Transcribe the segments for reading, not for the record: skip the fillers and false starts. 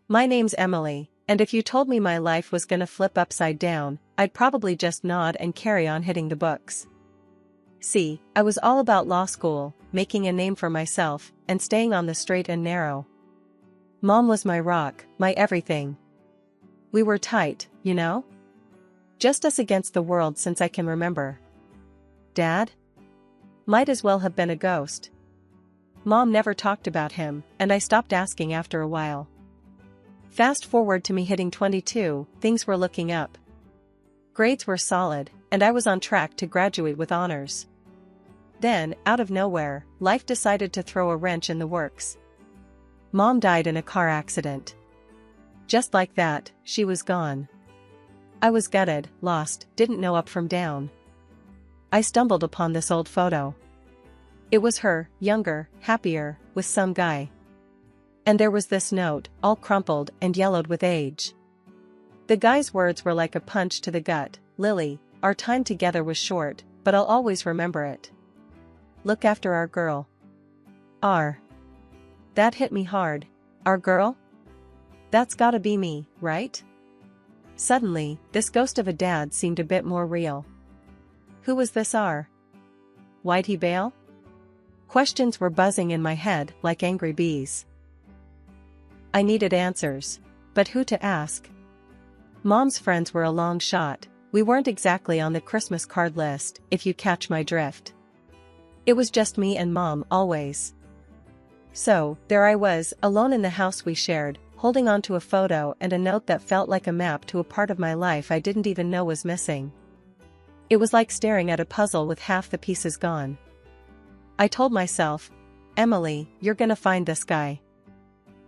My name's Emily, and if you told me my life was gonna flip upside down, I'd probably just nod and carry on hitting the books. See, I was all about law school, making a name for myself, and staying on the straight and narrow. Mom was my rock, my everything. We were tight, you know? Just us against the world since I can remember. Dad? Might as well have been a ghost. Mom never talked about him, and I stopped asking after a while. Fast forward to me hitting 22, things were looking up. Grades were solid, and I was on track to graduate with honors. Then, out of nowhere, life decided to throw a wrench in the works. Mom died in a car accident. Just like that, she was gone. I was gutted, lost, didn't know up from down. I stumbled upon this old photo. It was her, younger, happier, with some guy. And there was this note, all crumpled and yellowed with age. The guy's words were like a punch to the gut. Lily, our time together was short, but I'll always remember it. Look after our girl. R. That hit me hard. Our girl? That's gotta be me, right? Suddenly, this ghost of a dad seemed a bit more real. Who was this R? Why'd he bail? Questions were buzzing in my head like angry bees. I needed answers. But who to ask? Mom's friends were a long shot. We weren't exactly on the Christmas card list, if you catch my drift. It was just me and Mom always. So, there I was, alone in the house we shared, holding onto a photo and a note that felt like a map to a part of my life I didn't even know was missing. It was like staring at a puzzle with half the pieces gone. I told myself, Emily, you're gonna find this guy.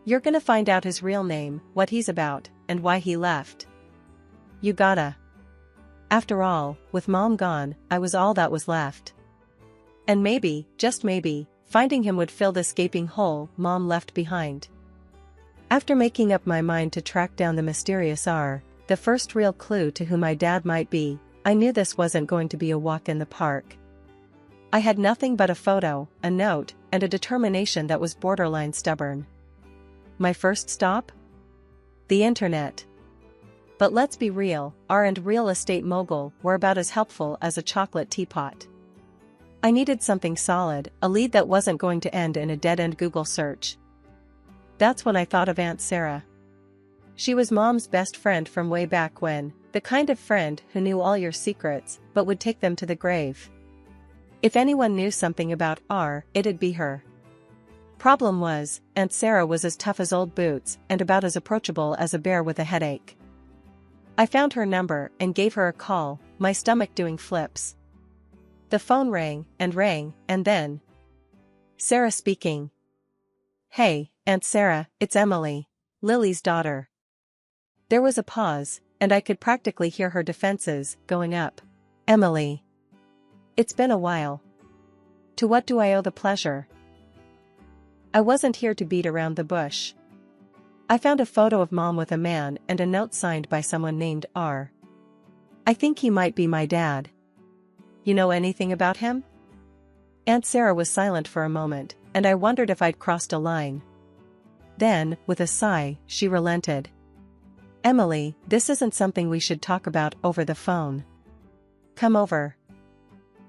You're gonna find out his real name, what he's about, and why he left. You gotta. After all, with Mom gone, I was all that was left. And maybe, just maybe, finding him would fill this gaping hole Mom left behind. After making up my mind to track down the mysterious R, the first real clue to who my dad might be, I knew this wasn't going to be a walk in the park. I had nothing but a photo, a note, and a determination that was borderline stubborn. My first stop? The internet. But let's be real, R and real estate mogul were about as helpful as a chocolate teapot. I needed something solid, a lead that wasn't going to end in a dead-end Google search. That's when I thought of Aunt Sarah. She was Mom's best friend from way back when, the kind of friend who knew all your secrets, but would take them to the grave. If anyone knew something about R, it'd be her. Problem was, Aunt Sarah was as tough as old boots and about as approachable as a bear with a headache. I found her number and gave her a call, my stomach doing flips. The phone rang, and then. Sarah speaking. Hey, Aunt Sarah, it's Emily, Lily's daughter. There was a pause, and I could practically hear her defenses going up. Emily. It's been a while. To what do I owe the pleasure? I wasn't here to beat around the bush. I found a photo of Mom with a man and a note signed by someone named R. I think he might be my dad. You know anything about him? Aunt Sarah was silent for a moment, and I wondered if I'd crossed a line. Then, with a sigh, she relented. Emily, this isn't something we should talk about over the phone. Come over.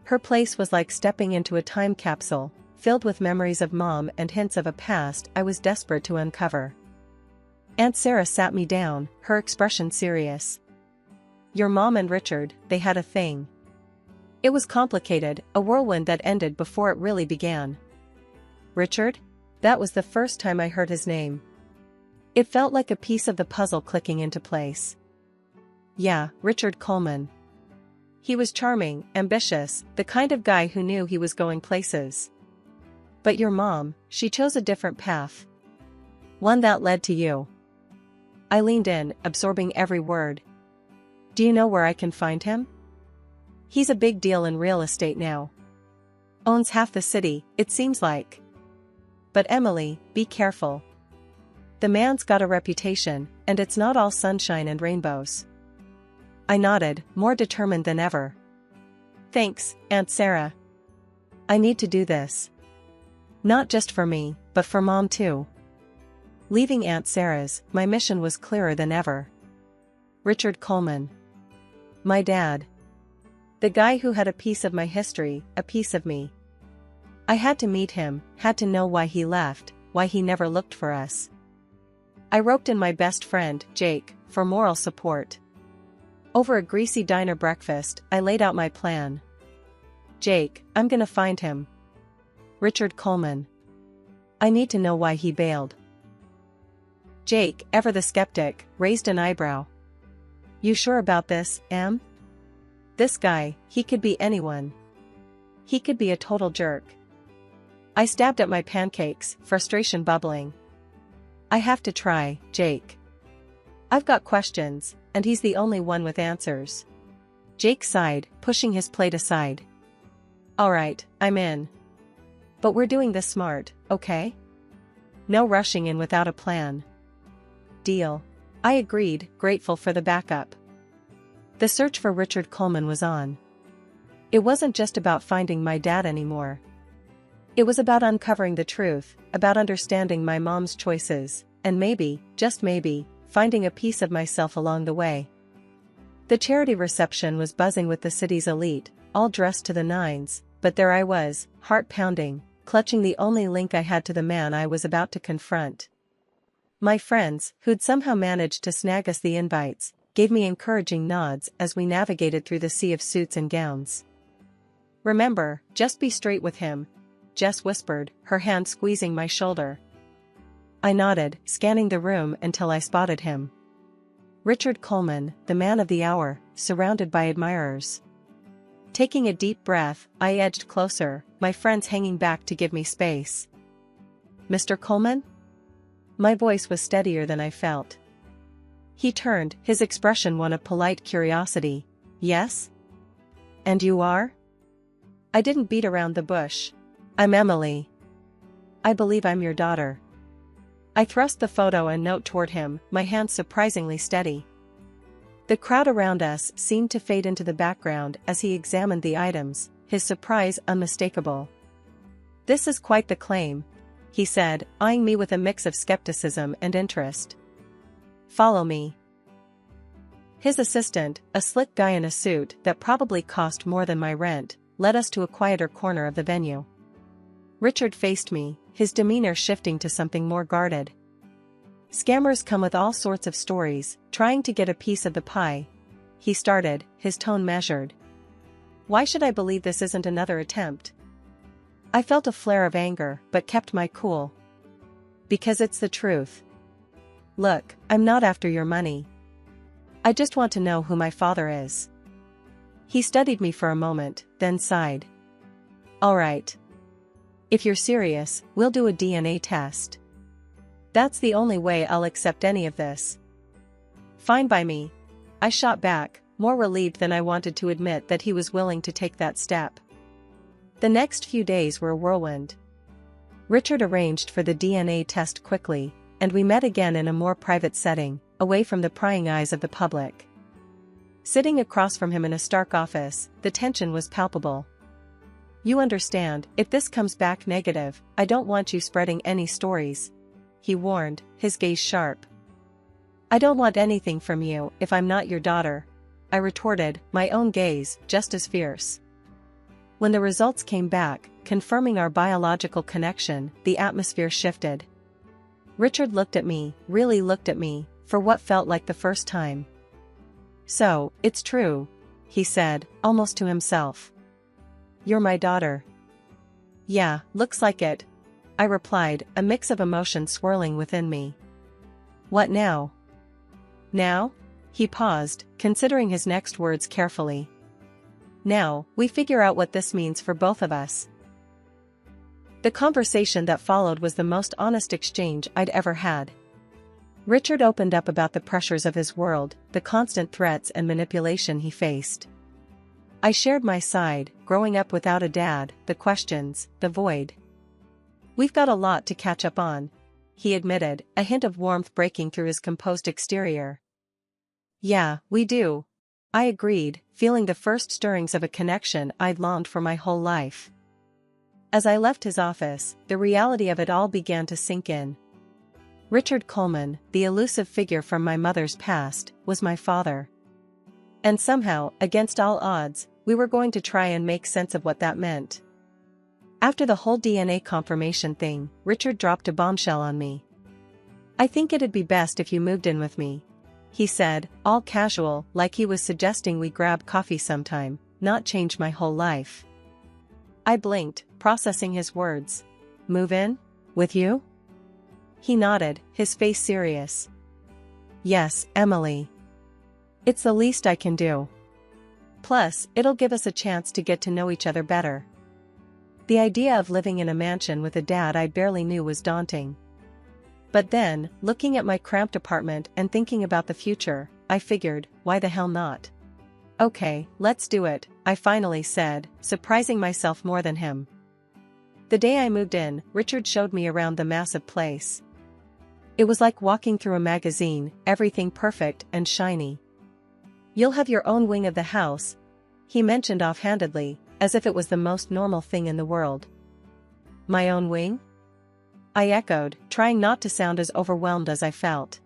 Her place was like stepping into a time capsule, filled with memories of Mom and hints of a past I was desperate to uncover. Aunt Sarah sat me down, her expression serious. Your Mom and Richard, they had a thing. It was complicated, a whirlwind that ended before it really began. Richard? That was the first time I heard his name. It felt like a piece of the puzzle clicking into place. Yeah, Richard Coleman. He was charming, ambitious, the kind of guy who knew he was going places. But your Mom, she chose a different path. One that led to you. I leaned in, absorbing every word. Do you know where I can find him? He's a big deal in real estate now. Owns half the city, it seems like. But Emily, be careful. The man's got a reputation, and it's not all sunshine and rainbows. I nodded, more determined than ever. Thanks, Aunt Sarah. I need to do this. Not just for me, but for Mom too. Leaving Aunt Sarah's, my mission was clearer than ever. Richard Coleman. My dad. The guy who had a piece of my history, a piece of me. I had to meet him, had to know why he left, why he never looked for us. I roped in my best friend, Jake, for moral support. Over a greasy diner breakfast, I laid out my plan. Jake, I'm gonna find him. Richard Coleman. I need to know why he bailed. Jake, ever the skeptic, raised an eyebrow. You sure about this, Em? This guy, he could be anyone. He could be a total jerk. I stabbed at my pancakes, frustration bubbling. I have to try, Jake. I've got questions, and he's the only one with answers. Jake sighed, pushing his plate aside. All right, I'm in. But we're doing this smart, okay? No rushing in without a plan. Deal. I agreed, grateful for the backup. The search for Richard Coleman was on. It wasn't just about finding my dad anymore. It was about uncovering the truth, about understanding my mom's choices, and maybe, just maybe, finding a piece of myself along the way. The charity reception was buzzing with the city's elite, all dressed to the nines, but there I was, heart pounding, clutching the only link I had to the man I was about to confront. My friends, who'd somehow managed to snag us the invites, gave me encouraging nods as we navigated through the sea of suits and gowns. Remember, just be straight with him, Jess whispered, her hand squeezing my shoulder. I nodded, scanning the room until I spotted him. Richard Coleman, the man of the hour, surrounded by admirers. Taking a deep breath, I edged closer, my friends hanging back to give me space. Mr. Coleman? My voice was steadier than I felt. He turned, his expression one of polite curiosity. Yes? And you are? I didn't beat around the bush. I'm Emily. I believe I'm your daughter. I thrust the photo and note toward him, my hands surprisingly steady. The crowd around us seemed to fade into the background as he examined the items, his surprise unmistakable. This is quite the claim, he said, eyeing me with a mix of skepticism and interest. Follow me. His assistant, a slick guy in a suit that probably cost more than my rent, led us to a quieter corner of the venue. Richard faced me, his demeanor shifting to something more guarded. Scammers come with all sorts of stories, trying to get a piece of the pie. He started, his tone measured. Why should I believe this isn't another attempt? I felt a flare of anger, but kept my cool. Because it's the truth. Look, I'm not after your money. I just want to know who my father is. He studied me for a moment, then sighed. All right. If you're serious, we'll do a DNA test. That's the only way I'll accept any of this. Fine by me. I shot back, more relieved than I wanted to admit that he was willing to take that step. The next few days were a whirlwind. Richard arranged for the DNA test quickly, and we met again in a more private setting, away from the prying eyes of the public. Sitting across from him in a stark office, the tension was palpable. You understand, if this comes back negative, I don't want you spreading any stories, he warned, his gaze sharp. I don't want anything from you if I'm not your daughter, I retorted, my own gaze just as fierce. When the results came back, confirming our biological connection, the atmosphere shifted. Richard looked at me, really looked at me, for what felt like the first time. So, it's true, he said, almost to himself. You're my daughter. Yeah, looks like it, I replied, a mix of emotion swirling within me. What now? Now? He paused, considering his next words carefully. Now, we figure out what this means for both of us. The conversation that followed was the most honest exchange I'd ever had. Richard opened up about the pressures of his world, the constant threats and manipulation he faced. I shared my side, growing up without a dad, the questions, the void. We've got a lot to catch up on, he admitted, a hint of warmth breaking through his composed exterior. Yeah, we do, I agreed, feeling the first stirrings of a connection I'd longed for my whole life. As I left his office, the reality of it all began to sink in. Richard Coleman, the elusive figure from my mother's past, was my father. And somehow, against all odds, we were going to try and make sense of what that meant. After the whole DNA confirmation thing, Richard dropped a bombshell on me. "I think it'd be best if you moved in with me," he said, all casual, like he was suggesting we grab coffee sometime, not change my whole life. I blinked, processing his words. "Move in? With you?" He nodded, his face serious. "Yes, Emily. It's the least I can do. Plus, it'll give us a chance to get to know each other better." The idea of living in a mansion with a dad I barely knew was daunting. But then, looking at my cramped apartment and thinking about the future, I figured, why the hell not? "Okay, let's do it," I finally said, surprising myself more than him. The day I moved in, Richard showed me around the massive place. It was like walking through a magazine, everything perfect and shiny. "You'll have your own wing of the house," he mentioned offhandedly, as if it was the most normal thing in the world. "My own wing?" I echoed, trying not to sound as overwhelmed as I felt.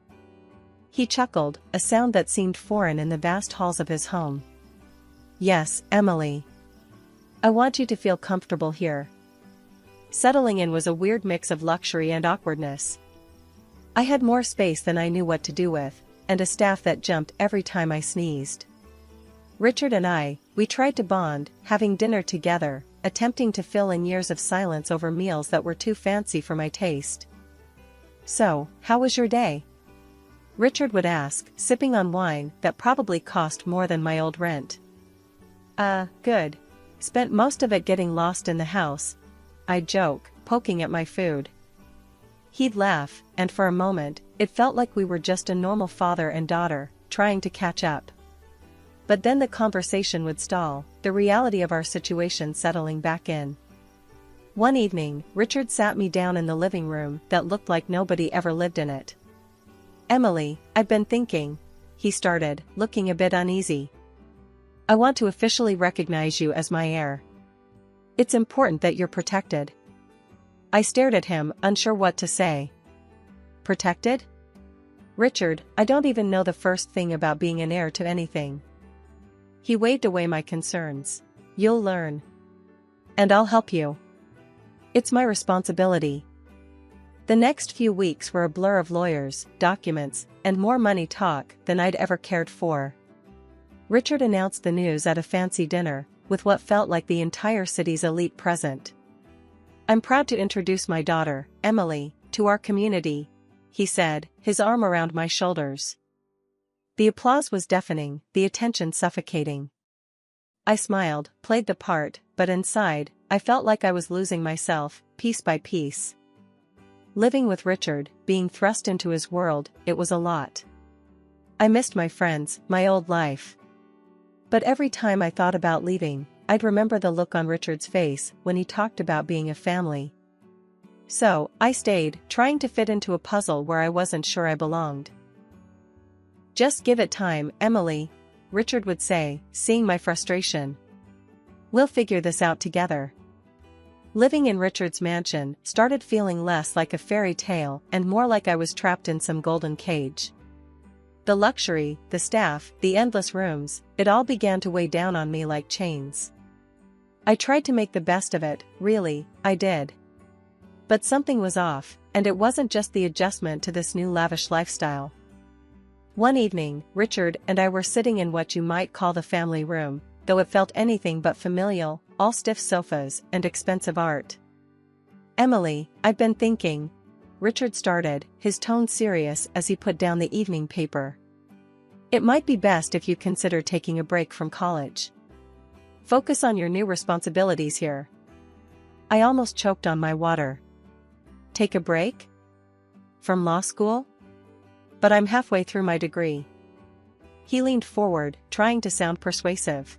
He chuckled, a sound that seemed foreign in the vast halls of his home. "Yes, Emily. I want you to feel comfortable here." Settling in was a weird mix of luxury and awkwardness. I had more space than I knew what to do with, and a staff that jumped every time I sneezed. Richard and we tried to bond, having dinner together, attempting to fill in years of silence over meals that were too fancy for my taste. "So, how was your day?" Richard would ask, sipping on wine that probably cost more than my old rent. Good. Spent most of it getting lost in the house," I'd joke, poking at my food. He'd laugh, and for a moment, it felt like we were just a normal father and daughter, trying to catch up. But then the conversation would stall, the reality of our situation settling back in. One evening, Richard sat me down in the living room that looked like nobody ever lived in it. "Emily, I've been thinking," he started, looking a bit uneasy. "I want to officially recognize you as my heir. It's important that you're protected." I stared at him, unsure what to say. "Protected? Richard, I don't even know the first thing about being an heir to anything." He waved away my concerns. "You'll learn. And I'll help you. It's my responsibility." The next few weeks were a blur of lawyers, documents, and more money talk than I'd ever cared for. Richard announced the news at a fancy dinner, with what felt like the entire city's elite present. "I'm proud to introduce my daughter, Emily, to our community," he said, his arm around my shoulders. The applause was deafening, the attention suffocating. I smiled, played the part, but inside, I felt like I was losing myself, piece by piece. Living with Richard, being thrust into his world, it was a lot. I missed my friends, my old life. But every time I thought about leaving, I'd remember the look on Richard's face when he talked about being a family. So, I stayed, trying to fit into a puzzle where I wasn't sure I belonged. "Just give it time, Emily," Richard would say, seeing my frustration. "We'll figure this out together." Living in Richard's mansion started feeling less like a fairy tale and more like I was trapped in some golden cage. The luxury, the staff, the endless rooms, it all began to weigh down on me like chains. I tried to make the best of it, really, I did. But something was off, and it wasn't just the adjustment to this new lavish lifestyle. One evening, Richard and I were sitting in what you might call the family room, though it felt anything but familial, all stiff sofas and expensive art. "Emily, I've been thinking," Richard started, his tone serious as he put down the evening paper. "It might be best if you consider taking a break from college. Focus on your new responsibilities here." I almost choked on my water. "Take a break? From law school? But I'm halfway through my degree." He leaned forward, trying to sound persuasive.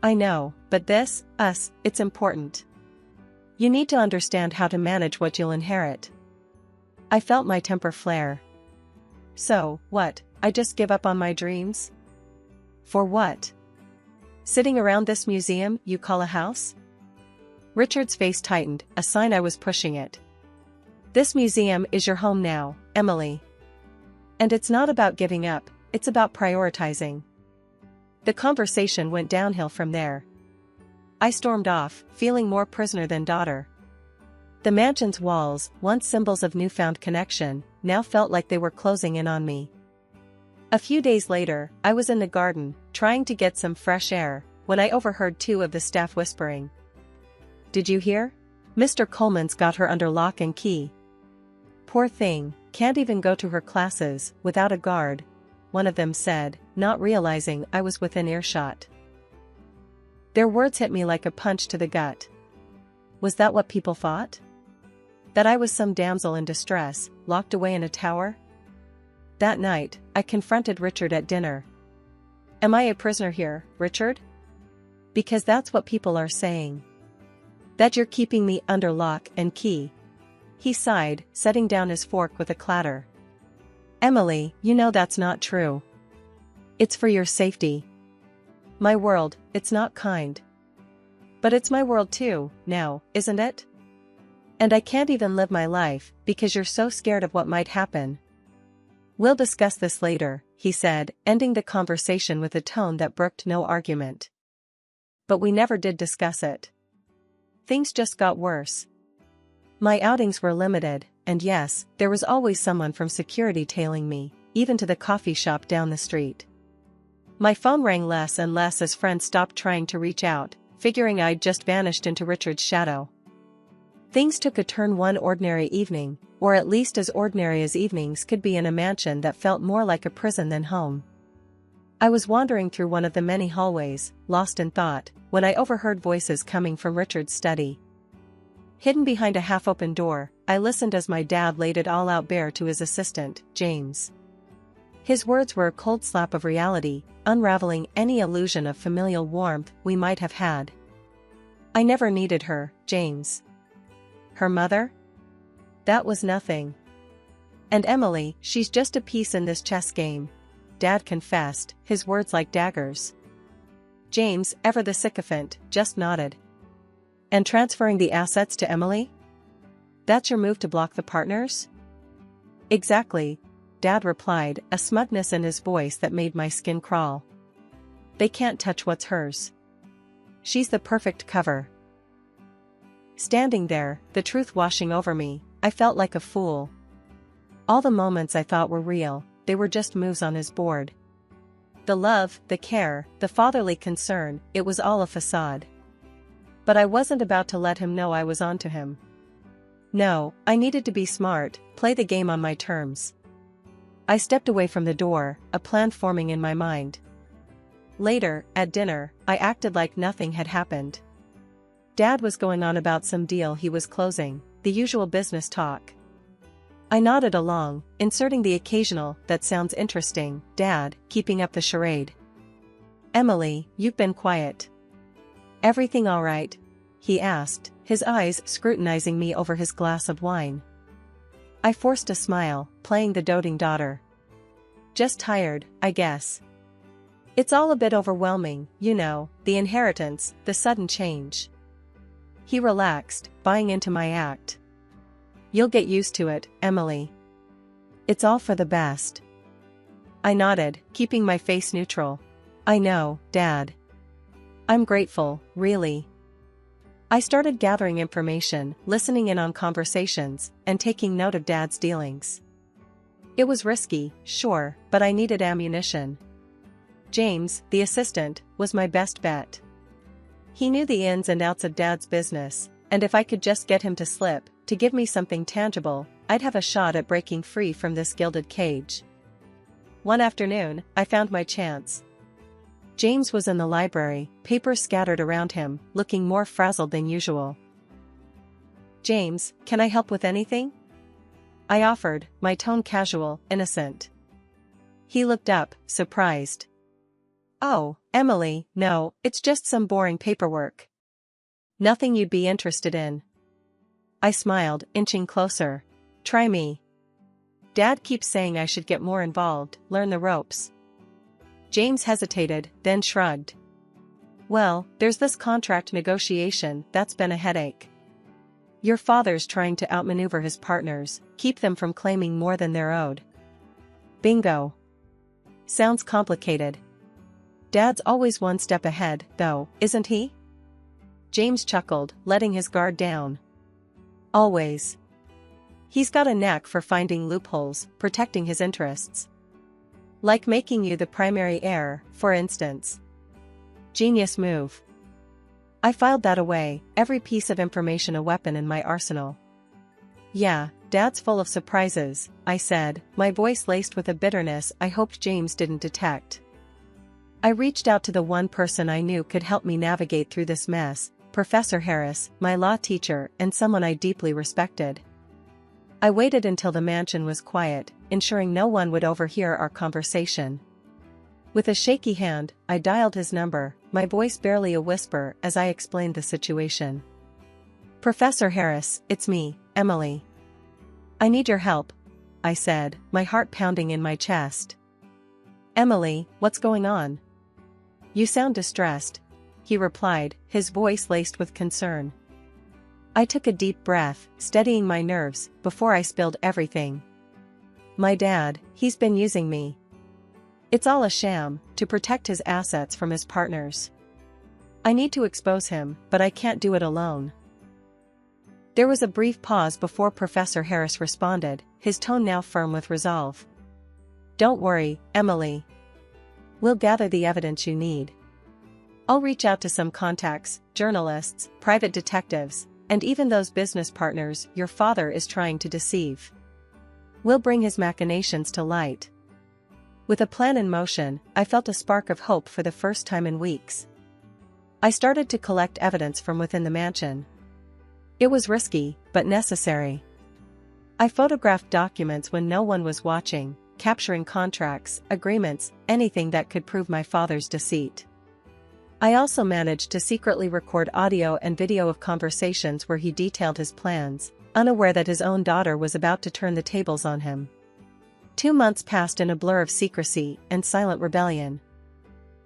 "I know, but it's important. You need to understand how to manage what you'll inherit." I felt my temper flare. "So, what, I just give up on my dreams? For what? Sitting around this museum you call a house?" Richard's face tightened, a sign I was pushing it. "This museum is your home now," Emily. And it's not about giving up, it's about prioritizing. The conversation went downhill from there. I stormed off, feeling more prisoner than daughter. The mansion's walls, once symbols of newfound connection, now felt like they were closing in on me. A few days later, I was in the garden, trying to get some fresh air, when I overheard two of the staff whispering. "Did you hear? Mr. Coleman's got her under lock and key. Poor thing, can't even go to her classes, without a guard," one of them said, not realizing I was within earshot. Their words hit me like a punch to the gut. Was that what people thought? That I was some damsel in distress, locked away in a tower? That night, I confronted Richard at dinner. "Am I a prisoner here, Richard? Because that's what people are saying. That you're keeping me under lock and key." He sighed, setting down his fork with a clatter. "Emily, you know that's not true. It's for your safety. My world, it's not kind. But it's my world too, now, isn't it? And I can't even live my life, because you're so scared of what might happen." "We'll discuss this later," he said, ending the conversation with a tone that brooked no argument. But we never did discuss it. Things just got worse. My outings were limited, and yes, there was always someone from security tailing me, even to the coffee shop down the street. My phone rang less and less as friends stopped trying to reach out, figuring I'd just vanished into Richard's shadow. Things took a turn one ordinary evening, or at least as ordinary as evenings could be in a mansion that felt more like a prison than home. I was wandering through one of the many hallways, lost in thought, when I overheard voices coming from Richard's study. Hidden behind a half-open door, I listened as my dad laid it all out bare to his assistant, James. His words were a cold slap of reality, unraveling any illusion of familial warmth we might have had. "I never needed her, James. Her mother? That was nothing. And Emily, she's just a piece in this chess game," Dad confessed, his words like daggers. James, ever the sycophant, just nodded. "And transferring the assets to Emily? That's your move to block the partners?" "Exactly," Dad replied, a smugness in his voice that made my skin crawl. "They can't touch what's hers. She's the perfect cover." Standing there, the truth washing over me, I felt like a fool. All the moments I thought were real, they were just moves on his board. The love, the care, the fatherly concern, it was all a facade. But I wasn't about to let him know I was onto him. No, I needed to be smart, play the game on my terms. I stepped away from the door, a plan forming in my mind. Later, at dinner, I acted like nothing had happened. Dad was going on about some deal he was closing, the usual business talk. I nodded along, inserting the occasional "that sounds interesting, Dad," keeping up the charade. "Emily, you've been quiet. Everything all right?" he asked, his eyes scrutinizing me over his glass of wine. I forced a smile, playing the doting daughter. "Just tired, I guess. It's all a bit overwhelming, you know, the inheritance, the sudden change." He relaxed, buying into my act. "You'll get used to it, Emily. It's all for the best." I nodded, keeping my face neutral. "I know, Dad. I'm grateful, really." I started gathering information, listening in on conversations, and taking note of Dad's dealings. It was risky, sure, but I needed ammunition. James, the assistant, was my best bet. He knew the ins and outs of Dad's business, and if I could just get him to slip, to give me something tangible, I'd have a shot at breaking free from this gilded cage. One afternoon, I found my chance. James was in the library, papers scattered around him, looking more frazzled than usual. "James, can I help with anything?" I offered, my tone casual, innocent. He looked up, surprised. "Oh, Emily, no, it's just some boring paperwork. Nothing you'd be interested in." I smiled, inching closer. "Try me. Dad keeps saying I should get more involved, learn the ropes." James hesitated, then shrugged. "Well, there's this contract negotiation, that's been a headache." Your father's trying to outmaneuver his partners, keep them from claiming more than they're owed. Bingo. Sounds complicated. Dad's always one step ahead, though, isn't he? James chuckled, letting his guard down. Always. He's got a knack for finding loopholes, protecting his interests. Like making you the primary heir, for instance. Genius move. I filed that away, every piece of information a weapon in my arsenal. Yeah, Dad's full of surprises, I said, my voice laced with a bitterness I hoped James didn't detect. I reached out to the one person I knew could help me navigate through this mess, Professor Harris, my law teacher and someone I deeply respected. I waited until the mansion was quiet, ensuring no one would overhear our conversation. With a shaky hand, I dialed his number, my voice barely a whisper as I explained the situation. Professor Harris, it's me, Emily. I need your help, I said, my heart pounding in my chest. Emily, what's going on? You sound distressed, he replied, his voice laced with concern. I took a deep breath, steadying my nerves, before I spilled everything. My dad, he's been using me. It's all a sham, to protect his assets from his partners. I need to expose him, but I can't do it alone. There was a brief pause before Professor Harris responded, his tone now firm with resolve. Don't worry, Emily. We'll gather the evidence you need. I'll reach out to some contacts, journalists, private detectives, and even those business partners your father is trying to deceive. We'll bring his machinations to light. With a plan in motion, I felt a spark of hope for the first time in weeks. I started to collect evidence from within the mansion. It was risky, but necessary. I photographed documents when no one was watching, capturing contracts, agreements, anything that could prove my father's deceit. I also managed to secretly record audio and video of conversations where he detailed his plans, unaware that his own daughter was about to turn the tables on him. 2 months passed in a blur of secrecy and silent rebellion.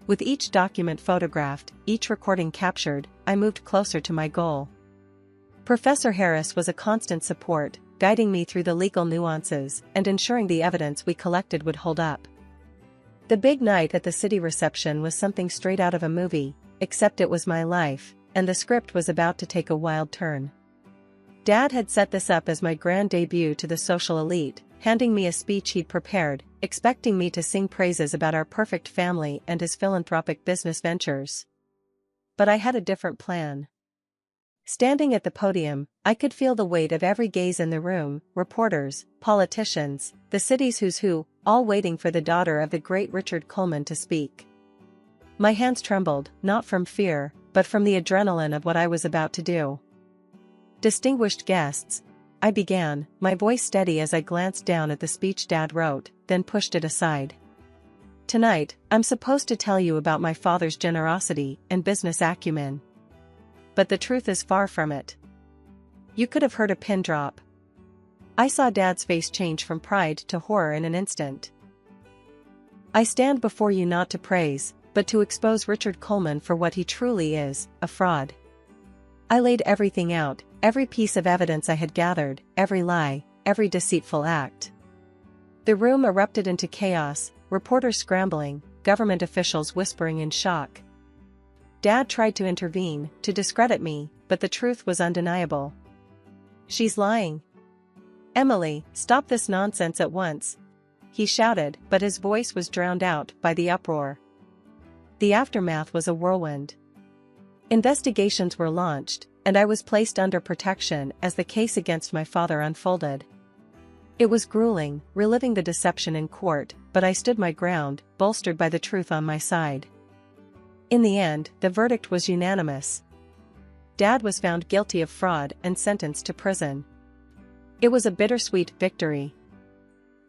With each document photographed, each recording captured, I moved closer to my goal. Professor Harris was a constant support, guiding me through the legal nuances and ensuring the evidence we collected would hold up. The big night at the city reception was something straight out of a movie, except it was my life, and the script was about to take a wild turn. Dad had set this up as my grand debut to the social elite, handing me a speech he'd prepared, expecting me to sing praises about our perfect family and his philanthropic business ventures. But I had a different plan. Standing at the podium, I could feel the weight of every gaze in the room, reporters, politicians, the city's who's who, all waiting for the daughter of the great Richard Coleman to speak. My hands trembled, not from fear, but from the adrenaline of what I was about to do. Distinguished guests, I began, my voice steady as I glanced down at the speech Dad wrote, then pushed it aside. Tonight, I'm supposed to tell you about my father's generosity and business acumen. But the truth is far from it. You could have heard a pin drop. I saw Dad's face change from pride to horror in an instant. I stand before you not to praise, but to expose Richard Coleman for what he truly is, a fraud. I laid everything out, every piece of evidence I had gathered, every lie, every deceitful act. The room erupted into chaos, reporters scrambling, government officials whispering in shock. Dad tried to intervene, to discredit me, but the truth was undeniable. She's lying. Emily, stop this nonsense at once, he shouted, but his voice was drowned out by the uproar. The aftermath was a whirlwind. Investigations were launched, and I was placed under protection as the case against my father unfolded. It was grueling, reliving the deception in court, but I stood my ground, bolstered by the truth on my side. In the end, the verdict was unanimous. Dad was found guilty of fraud and sentenced to prison. It was a bittersweet victory.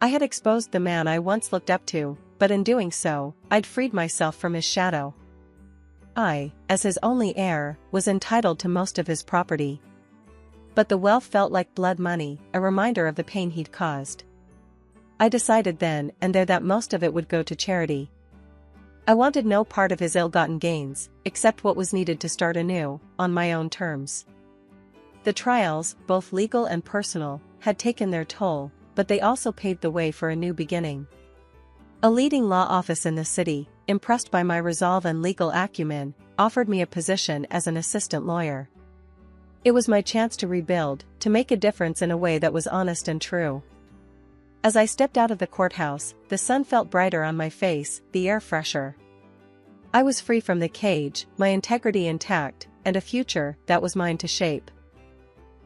I had exposed the man I once looked up to, but in doing so, I'd freed myself from his shadow. I, as his only heir, was entitled to most of his property. But the wealth felt like blood money, a reminder of the pain he'd caused. I decided then and there that most of it would go to charity. I wanted no part of his ill-gotten gains, except what was needed to start anew, on my own terms. The trials, both legal and personal, had taken their toll, but they also paved the way for a new beginning. A leading law office in the city, impressed by my resolve and legal acumen, offered me a position as an assistant lawyer. It was my chance to rebuild, to make a difference in a way that was honest and true. As I stepped out of the courthouse, the sun felt brighter on my face, the air fresher. I was free from the cage, my integrity intact, and a future that was mine to shape.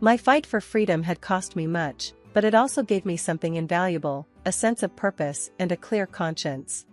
My fight for freedom had cost me much, but it also gave me something invaluable, a sense of purpose and a clear conscience.